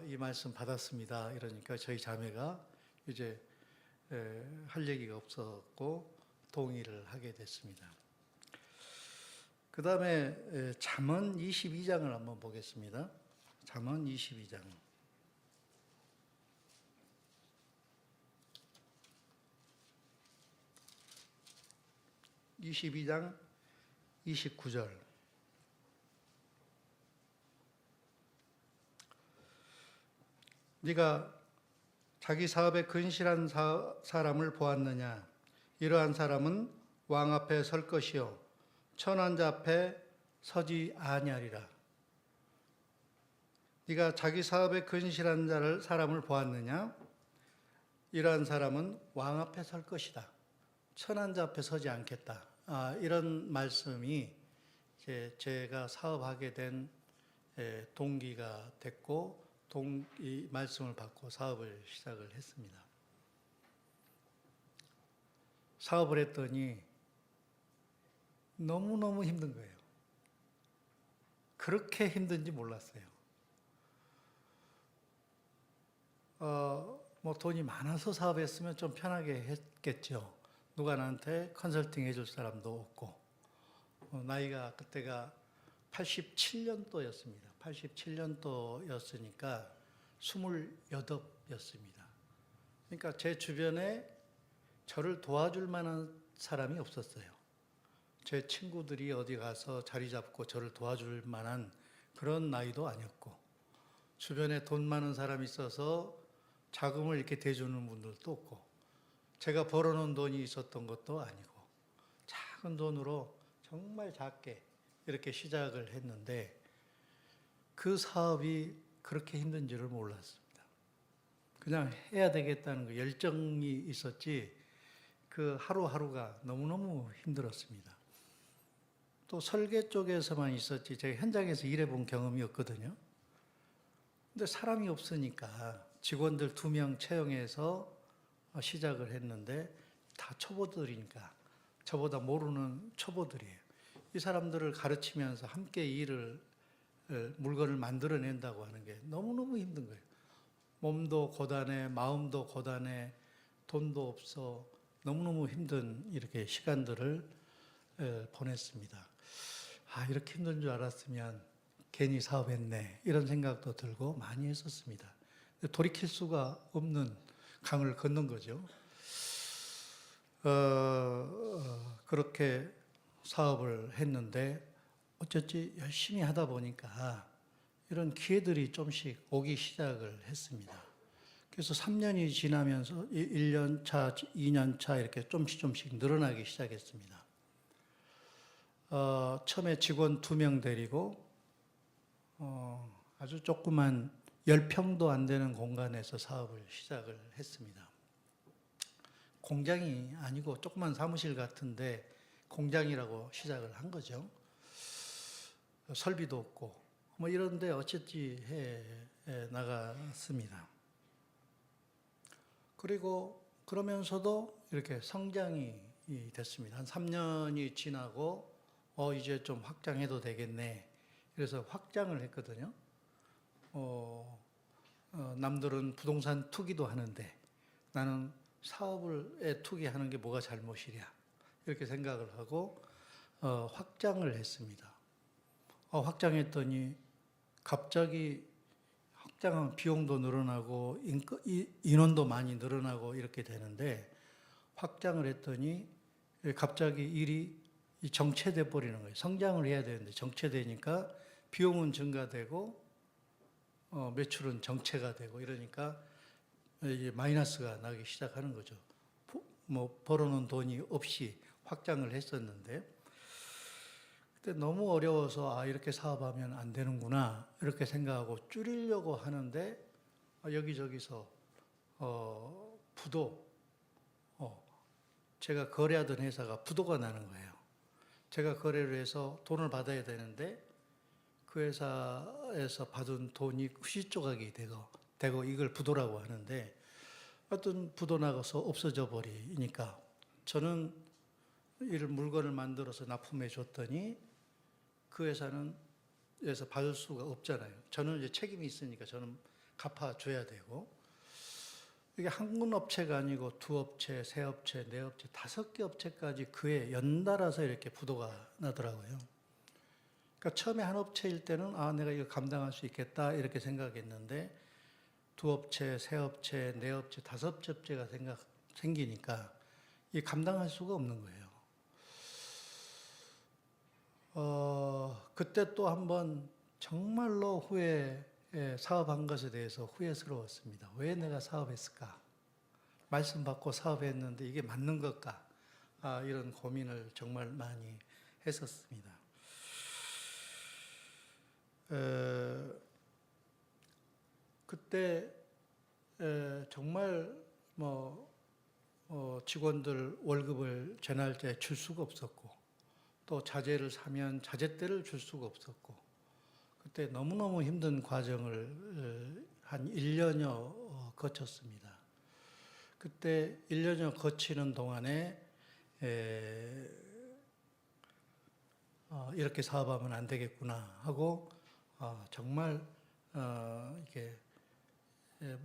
이 말씀 받았습니다. 이러니까 저희 자매가 이제 할 얘기가 없었고 동의를 하게 됐습니다. 그 다음에 잠언 22장을 한번 보겠습니다. 잠언 22장. 22장 29절. 네가 자기 사업에 근실한 사람을 보았느냐? 이러한 사람은 왕 앞에 설 것이요 천한 자 앞에 서지 아니하리라. 네가 자기 사업에 근실한 사람을 보았느냐? 이러한 사람은 왕 앞에 설 것이다. 천한 자 앞에 서지 않겠다. 이런 말씀이 제가 사업하게 된 동기가 됐고, 이 말씀을 받고 사업을 시작을 했습니다. 사업을 했더니 너무너무 힘든 거예요. 그렇게 힘든지 몰랐어요. 뭐 돈이 많아서 사업했으면 좀 편하게 했겠죠. 누가 나한테 컨설팅 해줄 사람도 없고, 나이가 그때가 87년도였습니다. 87년도였으니까 28이었습니다. 그러니까 제 주변에 저를 도와줄 만한 사람이 없었어요. 제 친구들이 어디 가서 자리 잡고 저를 도와줄 만한 그런 나이도 아니었고, 주변에 돈 많은 사람이 있어서 자금을 이렇게 대주는 분들도 없고, 제가 벌어놓은 돈이 있었던 것도 아니고, 작은 돈으로 정말 작게 이렇게 시작을 했는데, 그 사업이 그렇게 힘든 줄을 몰랐습니다. 그냥 해야 되겠다는 그 열정이 있었지, 그 하루하루가 너무너무 힘들었습니다. 또 설계 쪽에서만 있었지 제가 현장에서 일해본 경험이 없거든요. 근데 사람이 없으니까 직원들 2명 채용해서 시작을 했는데 다 초보들이니까 저보다 모르는 초보들이에요. 이 사람들을 가르치면서 함께 물건을 만들어낸다고 하는 게 너무너무 힘든 거예요. 몸도 고단해, 마음도 고단해, 돈도 없어, 너무너무 힘든 이렇게 시간들을 보냈습니다. 이렇게 힘든 줄 알았으면 괜히 사업했네, 이런 생각도 들고 많이 했었습니다. 돌이킬 수가 없는 강을 건넌 거죠. 그렇게 사업을 했는데 어쩌지 열심히 하다 보니까 이런 기회들이 좀씩 오기 시작을 했습니다. 그래서 3년이 지나면서 1년 차, 2년 차 이렇게 조금씩 늘어나기 시작했습니다. 처음에 직원 2명 데리고 아주 조그만 10평도 안 되는 공간에서 사업을 시작을 했습니다. 공장이 아니고 조그만 사무실 같은데 공장이라고 시작을 한 거죠. 설비도 없고 뭐 이런데 어쨌지 해 나갔습니다. 그리고 그러면서도 이렇게 성장이 됐습니다. 한 3년이 지나고 이제 좀 확장해도 되겠네. 그래서 확장을 했거든요. 남들은 부동산 투기도 하는데 나는 사업을 투기하는 게 뭐가 잘못이랴, 이렇게 생각을 하고 확장을 했습니다. 확장했더니 갑자기 확장하면 비용도 늘어나고 인원도 많이 늘어나고 이렇게 되는데, 확장을 했더니 갑자기 일이 정체돼 버리는 거예요. 성장을 해야 되는데 정체되니까 비용은 증가되고 매출은 정체가 되고 이러니까 이제 마이너스가 나기 시작하는 거죠. 뭐 벌어놓은 돈이 없이 확장을 했었는데, 그때 너무 어려워서 이렇게 사업하면 안 되는구나 이렇게 생각하고 줄이려고 하는데 여기저기서 부도, 제가 거래하던 회사가 부도가 나는 거예요. 제가 거래를 해서 돈을 받아야 되는데 그 회사에서 받은 돈이 후시 조각이 되고 이걸 부도라고 하는데, 어떤 부도 나가서 없어져 버리니까 저는 이런 물건을 만들어서 납품해 줬더니 그 회사에서 받을 수가 없잖아요. 저는 이제 책임이 있으니까 저는 갚아줘야 되고, 이게 한 군 업체가 아니고 2업체, 3업체, 4업체, 5개 업체까지 그에 연달아서 이렇게 부도가 나더라고요. 그러니까 처음에 한 업체일 때는 내가 이거 감당할 수 있겠다 이렇게 생각했는데 2업체, 3업체, 4업체, 5업체가 생기니까 이 감당할 수가 없는 거예요. 그때 또 한번 정말로 사업한 것에 대해서 후회스러웠습니다. 왜 내가 사업했을까? 말씀 받고 사업했는데 이게 맞는 걸까? 이런 고민을 정말 많이 했었습니다. 그때 정말 직원들 월급을 제 날짜에 줄 수가 없었고, 또 자재를 사면 자재대를 줄 수가 없었고, 그때 너무너무 힘든 과정을 한 1년여 거쳤습니다. 그때 1년여 거치는 동안에 이렇게 사업하면 안 되겠구나 하고 정말 이렇게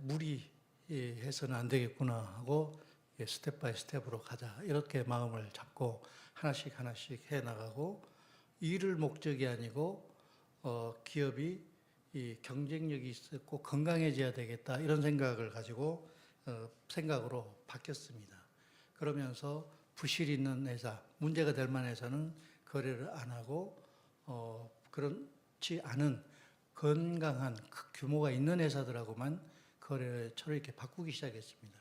무리해서는 안 되겠구나 하고 스텝 바이 스텝으로 가자 이렇게 마음을 잡고 하나씩 해나가고, 일을 목적이 아니고 기업이 이 경쟁력이 있었고 건강해져야 되겠다 이런 생각을 가지고 생각으로 바뀌었습니다. 그러면서 부실 있는 회사, 문제가 될 만한 회사는 거래를 안 하고 그렇지 않은 건강한 규모가 있는 회사들하고만 거래처를 이렇게 바꾸기 시작했습니다.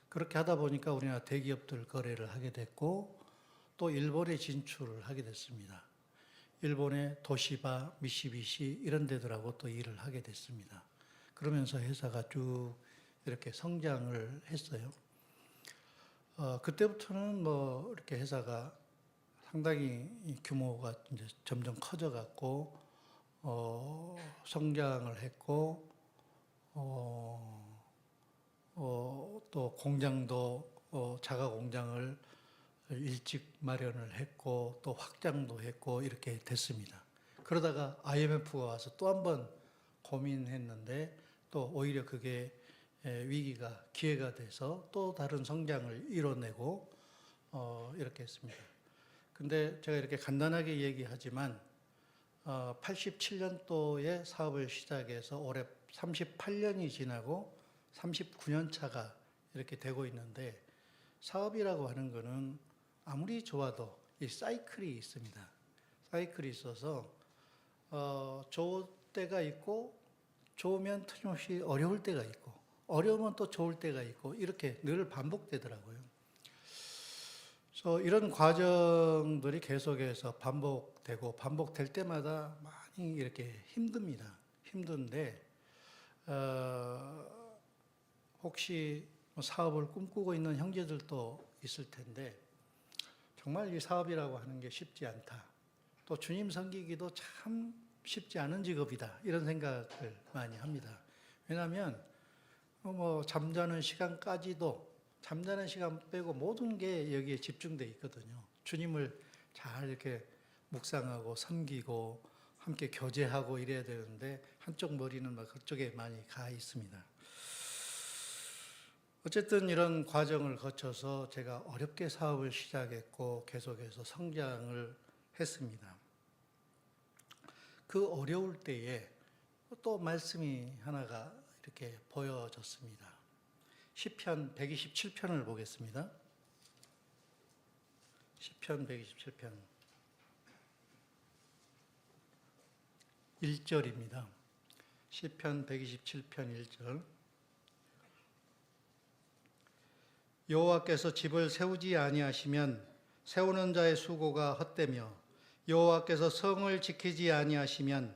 그렇게 하다 보니까 우리나라 대기업들 거래를 하게 됐고 또 일본에 진출을 하게 됐습니다. 일본의 도시바, 미쓰비시 이런 데들하고 또 일을 하게 됐습니다. 그러면서 회사가 쭉 이렇게 성장을 했어요. 그때부터는 뭐 이렇게 회사가 상당히 규모가 이제 점점 커져갖고 성장을 했고 또 공장도 자가 공장을 일찍 마련을 했고 또 확장도 했고 이렇게 됐습니다. 그러다가 IMF가 와서 또 한 번 고민했는데 또 오히려 그게 위기가 기회가 돼서 또 다른 성장을 이뤄내고 이렇게 했습니다. 근데 제가 이렇게 간단하게 얘기하지만 87년도에 사업을 시작해서 올해 38년이 지나고 39년 차가 이렇게 되고 있는데 사업이라고 하는 거는 아무리 좋아도 이 사이클이 있습니다. 사이클이 있어서 좋을 때가 있고 좋으면 틀림없이 어려울 때가 있고 어려우면 또 좋을 때가 있고 이렇게 늘 반복되더라고요. 그래서 이런 과정들이 계속해서 반복되고 반복될 때마다 많이 이렇게 힘듭니다. 힘든데 혹시 사업을 꿈꾸고 있는 형제들도 있을 텐데 정말 이 사업이라고 하는 게 쉽지 않다. 또 주님 섬기기도 참 쉽지 않은 직업이다. 이런 생각을 많이 합니다. 왜냐하면 뭐 잠자는 시간까지도 잠자는 시간 빼고 모든 게 여기에 집중돼 있거든요. 주님을 잘 이렇게 묵상하고 섬기고 함께 교제하고 이래야 되는데 한쪽 머리는 막 그쪽에 많이 가 있습니다. 어쨌든 이런 과정을 거쳐서 제가 어렵게 사업을 시작했고 계속해서 성장을 했습니다. 그 어려울 때에 또 말씀이 하나가 이렇게 보여졌습니다. 시편 127편을 보겠습니다. 시편 127편 1절입니다. 시편 127편 1절 여호와께서 집을 세우지 아니하시면 세우는 자의 수고가 헛되며 여호와께서 성을 지키지 아니하시면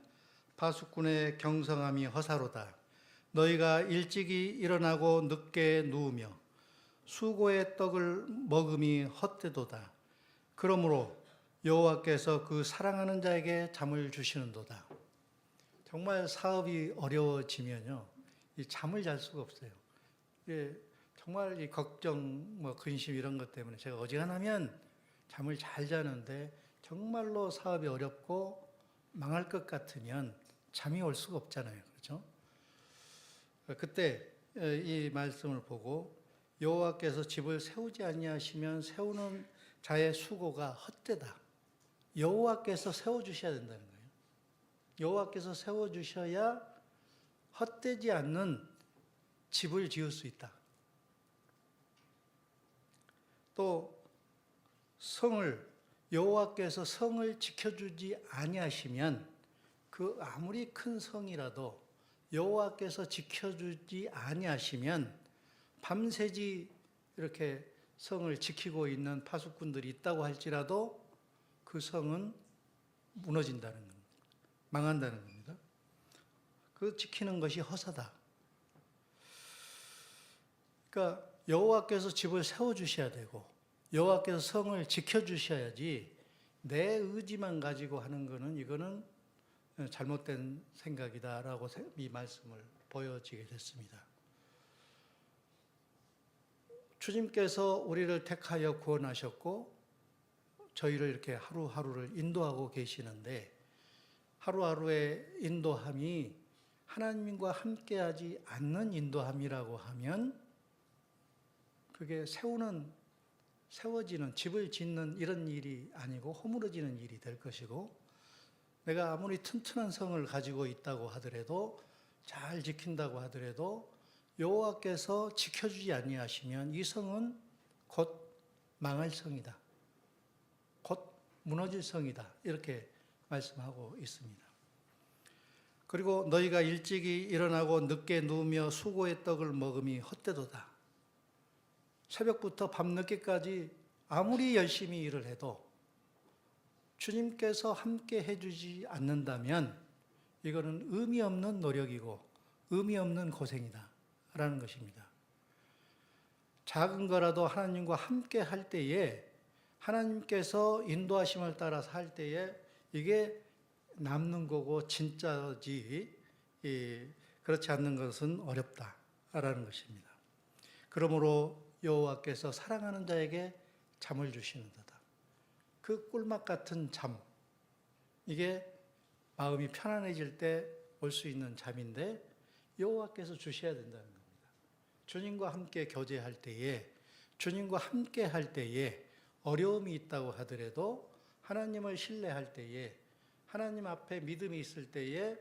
파수꾼의 경성함이 허사로다. 너희가 일찍이 일어나고 늦게 누우며 수고의 떡을 먹음이 헛되도다. 그러므로 여호와께서 그 사랑하는 자에게 잠을 주시는도다. 정말 사업이 어려워지면요, 이 잠을 잘 수가 없어요. 정말 이 걱정, 근심 이런 것 때문에 제가 어지간하면 잠을 잘 자는데 정말로 사업이 어렵고 망할 것 같으면 잠이 올 수가 없잖아요, 그렇죠? 그때 이 말씀을 보고 여호와께서 집을 세우지 아니하시면 세우는 자의 수고가 헛되다. 여호와께서 세워주셔야 된다는 거예요. 여호와께서 세워주셔야 헛되지 않는 집을 지을 수 있다. 또 여호와께서 성을 지켜주지 아니하시면 그 아무리 큰 성이라도 여호와께서 지켜주지 아니하시면 밤새지 이렇게 성을 지키고 있는 파수꾼들이 있다고 할지라도 그 성은 무너진다는 겁니다. 망한다는 겁니다. 그 지키는 것이 허사다. 그러니까 여호와께서 집을 세워주셔야 되고 여호와께서 성을 지켜주셔야지 내 의지만 가지고 하는 거는 이거는 잘못된 생각이다라고 이 말씀을 보여지게 됐습니다. 주님께서 우리를 택하여 구원하셨고 저희를 이렇게 하루하루를 인도하고 계시는데 하루하루의 인도함이 하나님과 함께하지 않는 인도함이라고 하면 그게 세워지는 집을 짓는 이런 일이 아니고 허물어지는 일이 될 것이고 내가 아무리 튼튼한 성을 가지고 있다고 하더라도 잘 지킨다고 하더라도 여호와께서 지켜주지 아니하시면 이 성은 곧 망할 성이다. 곧 무너질 성이다. 이렇게 말씀하고 있습니다. 그리고 너희가 일찍이 일어나고 늦게 누우며 수고의 떡을 먹음이 헛되도다. 새벽부터 밤늦게까지 아무리 열심히 일을 해도 주님께서 함께 해주지 않는다면 이거는 의미 없는 노력이고 의미 없는 고생이다 라는 것입니다. 작은 거라도 하나님과 함께 할 때에 하나님께서 인도하심을 따라서 할 때에 이게 남는 거고 진짜지 그렇지 않는 것은 어렵다라는 것입니다. 그러므로 여호와께서 사랑하는 자에게 잠을 주시는도다. 그 꿀맛 같은 잠, 이게 마음이 편안해질 때 올 수 있는 잠인데 여호와께서 주셔야 된다는 겁니다. 주님과 함께 교제할 때에, 주님과 함께 할 때에 어려움이 있다고 하더라도 하나님을 신뢰할 때에, 하나님 앞에 믿음이 있을 때에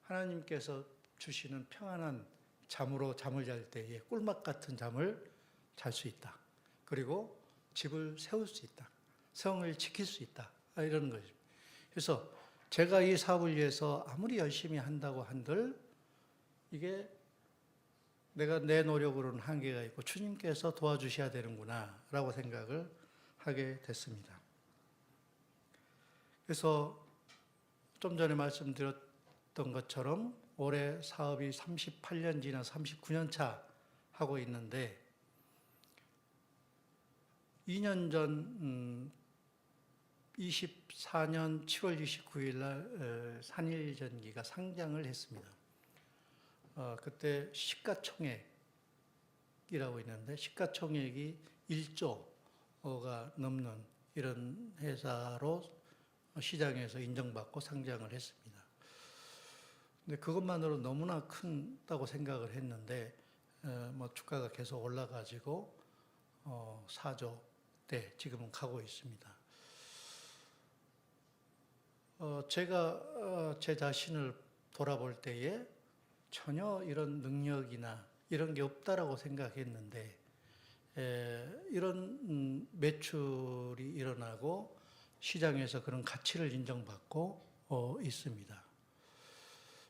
하나님께서 주시는 평안한 잠으로 잠을 잘 때에 꿀맛 같은 잠을 잘 수 있다. 그리고 집을 세울 수 있다. 성을 지킬 수 있다. 이런 거죠. 그래서 제가 이 사업을 위해서 아무리 열심히 한다고 한들 이게 내가 내 노력으로는 한계가 있고 주님께서 도와주셔야 되는구나 라고 생각을 하게 됐습니다. 그래서 좀 전에 말씀드렸던 것처럼 올해 사업이 38년 지나 39년 차 하고 있는데 2년 전 24년 7월 29일 날 산일전기가 상장을 했습니다. 그때 시가총액이라고 있는데 시가총액이 1조가 넘는 이런 회사로 시장에서 인정받고 상장을 했습니다. 근데 그것만으로 너무나 큰다고 생각을 했는데 뭐 주가가 계속 올라가지고 4조대 지금은 가고 있습니다. 제가 제 자신을 돌아볼 때에 전혀 이런 능력이나 이런 게 없다라고 생각했는데 이런 매출이 일어나고 시장에서 그런 가치를 인정받고 있습니다.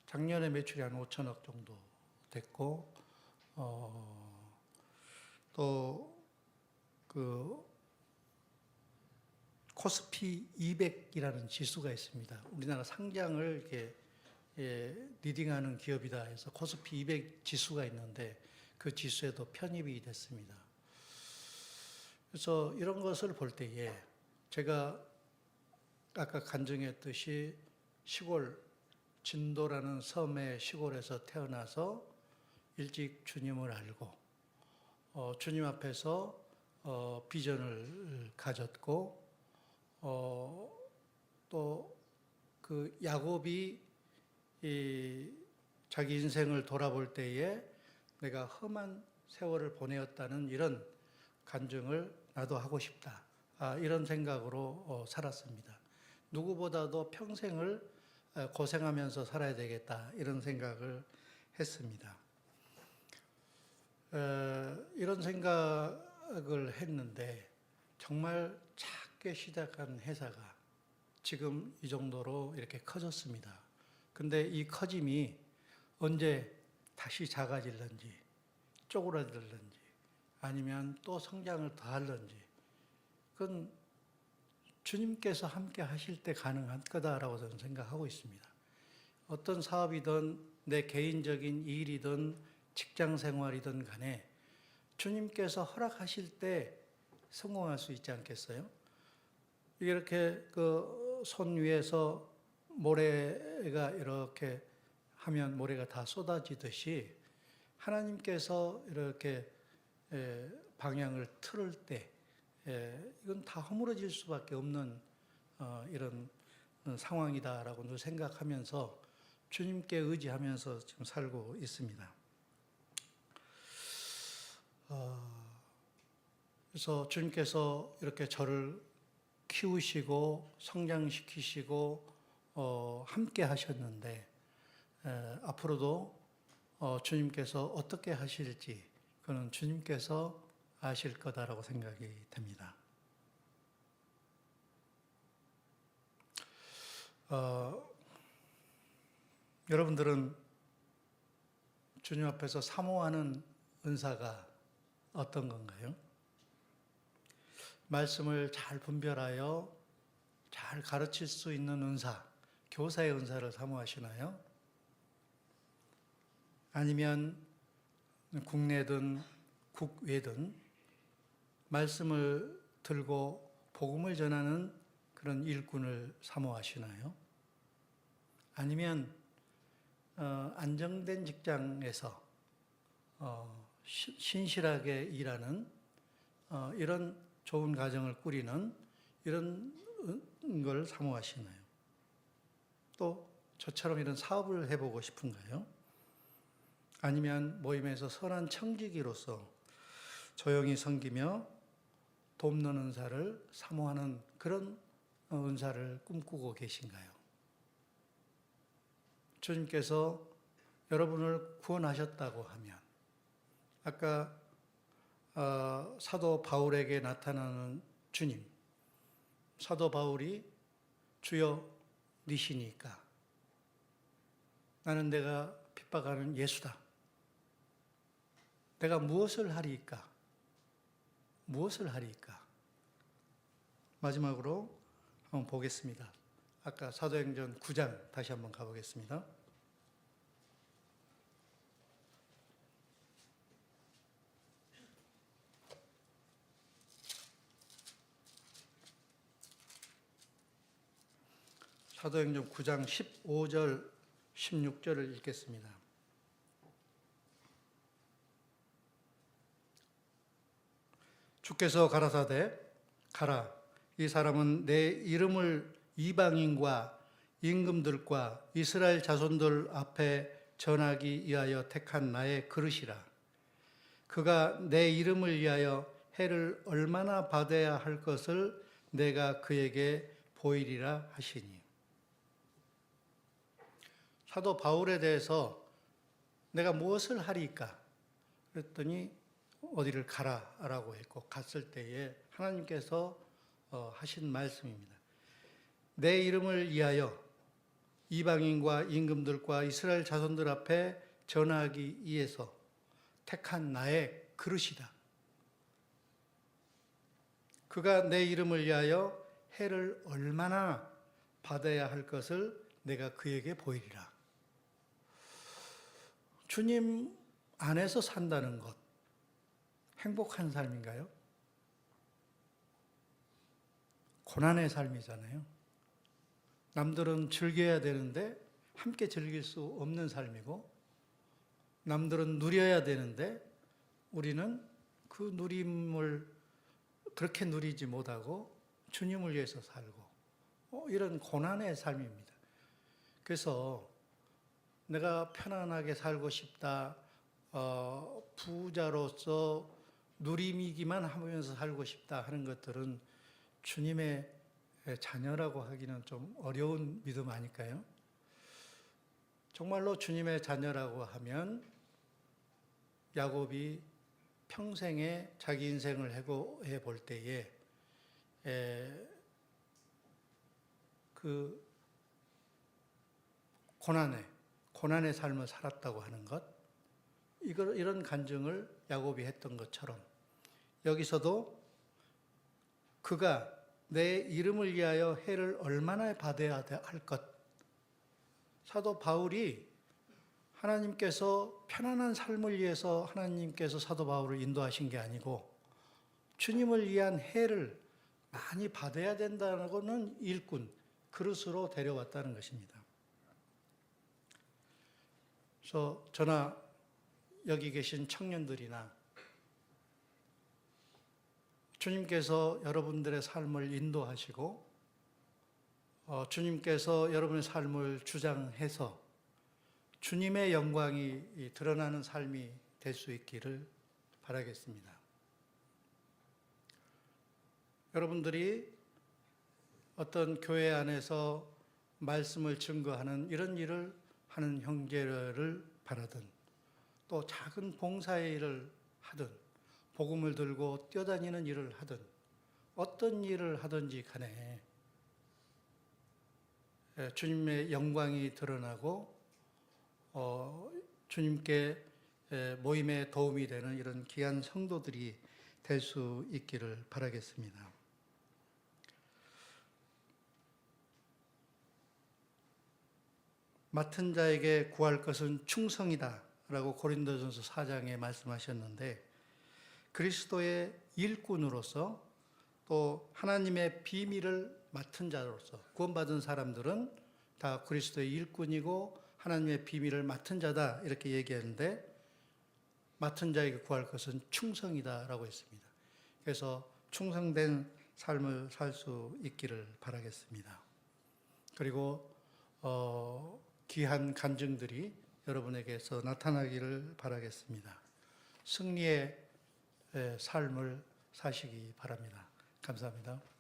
작년에 매출이 한 5천억 정도 됐고 또 그 코스피 200이라는 지수가 있습니다. 우리나라 상장을 이렇게 리딩하는 기업이다 해서 코스피 200 지수가 있는데 그 지수에도 편입이 됐습니다. 그래서 이런 것을 볼 때에 제가 아까 간증했듯이 시골 진도라는 섬의 시골에서 태어나서 일찍 주님을 알고 주님 앞에서 비전을 가졌고 또 그 야곱이 자기 인생을 돌아볼 때에 내가 험한 세월을 보내었다는 이런 간증을 나도 하고 싶다. 이런 생각으로 살았습니다. 누구보다도 평생을 고생하면서 살아야 되겠다. 이런 생각을 했습니다. 이런 생각을 했는데 정말 작게 시작한 회사가 지금 이 정도로 이렇게 커졌습니다. 근데 이 커짐이 언제 다시 작아질는지 쪼그라들는지 아니면 또 성장을 더 할는지 그건 주님께서 함께 하실 때 가능한 거다라고 저는 생각하고 있습니다. 어떤 사업이든 내 개인적인 일이든 직장 생활이든 간에 주님께서 허락하실 때 성공할 수 있지 않겠어요? 이렇게 그 손 위에서 모래가 이렇게 하면 모래가 다 쏟아지듯이 하나님께서 이렇게 방향을 틀을 때 이건 다 허물어질 수밖에 없는 이런 상황이다라고 생각하면서 주님께 의지하면서 지금 살고 있습니다. 그래서 주님께서 이렇게 저를 키우시고 성장시키시고 함께 하셨는데 앞으로도 주님께서 어떻게 하실지 그는 주님께서 아실 거다라고 생각이 됩니다. 어, 여러분들은 주님 앞에서 사모하는 은사가 어떤 건가요? 말씀을 잘 분별하여 잘 가르칠 수 있는 은사, 교사의 은사를 사모하시나요? 아니면 국내든 국외든 말씀을 들고 복음을 전하는 그런 일꾼을 사모하시나요? 아니면 안정된 직장에서 신실하게 일하는 이런 좋은 가정을 꾸리는 이런 걸 사모하시나요? 또 저처럼 이런 사업을 해보고 싶은가요? 아니면 모임에서 선한 청지기로서 조용히 섬기며 돕는 은사를 사모하는 그런 은사를 꿈꾸고 계신가요? 주님께서 여러분을 구원하셨다고 하면 아까 사도 바울에게 나타나는 주님, 사도 바울이 주여 니시니까 나는 내가 핍박하는 예수다. 내가 무엇을 하리이까? 무엇을 하리이까? 마지막으로 한번 보겠습니다. 아까 사도행전 9장 다시 한번 가보겠습니다. 사도행전 9장 15절, 16절을 읽겠습니다. 주께서 가라사대 가라, 이 사람은 내 이름을 이방인과 임금들과 이스라엘 자손들 앞에 전하기 위하여 택한 나의 그릇이라. 그가 내 이름을 위하여 해를 얼마나 받아야 할 것을 내가 그에게 보이리라 하시니. 사도 바울에 대해서 내가 무엇을 하리까? 그랬더니 어디를 가라라고 했고, 갔을 때에 하나님께서 하신 말씀입니다. 내 이름을 위하여 이방인과 임금들과 이스라엘 자손들 앞에 전하기 위해서 택한 나의 그릇이다. 그가 내 이름을 위하여 해를 얼마나 받아야 할 것을 내가 그에게 보이리라. 주님 안에서 산다는 것, 행복한 삶인가요? 고난의 삶이잖아요. 남들은 즐겨야 되는데 함께 즐길 수 없는 삶이고, 남들은 누려야 되는데 우리는 그 누림을 그렇게 누리지 못하고 주님을 위해서 살고, 이런 고난의 삶입니다. 그래서 내가 편안하게 살고 싶다, 부자로서 누림이기만 하면서 살고 싶다 하는 것들은 주님의 자녀라고 하기는 좀 어려운 믿음 아닐까요? 정말로 주님의 자녀라고 하면 야곱이 평생에 자기 인생을 해고해 볼 때에 그 고난의 삶을 살았다고 하는 것, 이런 간증을 야곱이 했던 것처럼 여기서도 그가 내 이름을 위하여 해를 얼마나 받아야 할 것, 사도 바울이 하나님께서 편안한 삶을 위해서 하나님께서 사도 바울을 인도하신 게 아니고 주님을 위한 해를 많이 받아야 된다는 일꾼, 그릇으로 데려왔다는 것입니다. 그래서 저나 여기 계신 청년들이나 주님께서 여러분들의 삶을 인도하시고 주님께서 여러분의 삶을 주장해서 주님의 영광이 드러나는 삶이 될 수 있기를 바라겠습니다. 여러분들이 어떤 교회 안에서 말씀을 증거하는 이런 일을 하는 형제를 바라든, 또 작은 봉사의 일을 하든, 복음을 들고 뛰어다니는 일을 하든, 어떤 일을 하든지 간에 주님의 영광이 드러나고 주님께 모임에 도움이 되는 이런 귀한 성도들이 될 수 있기를 바라겠습니다. 맡은 자에게 구할 것은 충성이다 라고 고린도전서 4장에 말씀하셨는데, 그리스도의 일꾼으로서 또 하나님의 비밀을 맡은 자로서 구원받은 사람들은 다 그리스도의 일꾼이고 하나님의 비밀을 맡은 자다 이렇게 얘기하는데, 맡은 자에게 구할 것은 충성이다라고 했습니다. 그래서 충성된 삶을 살 수 있기를 바라겠습니다. 그리고 귀한 간증들이 여러분에게서 나타나기를 바라겠습니다. 승리의 삶을 사시기 바랍니다. 감사합니다.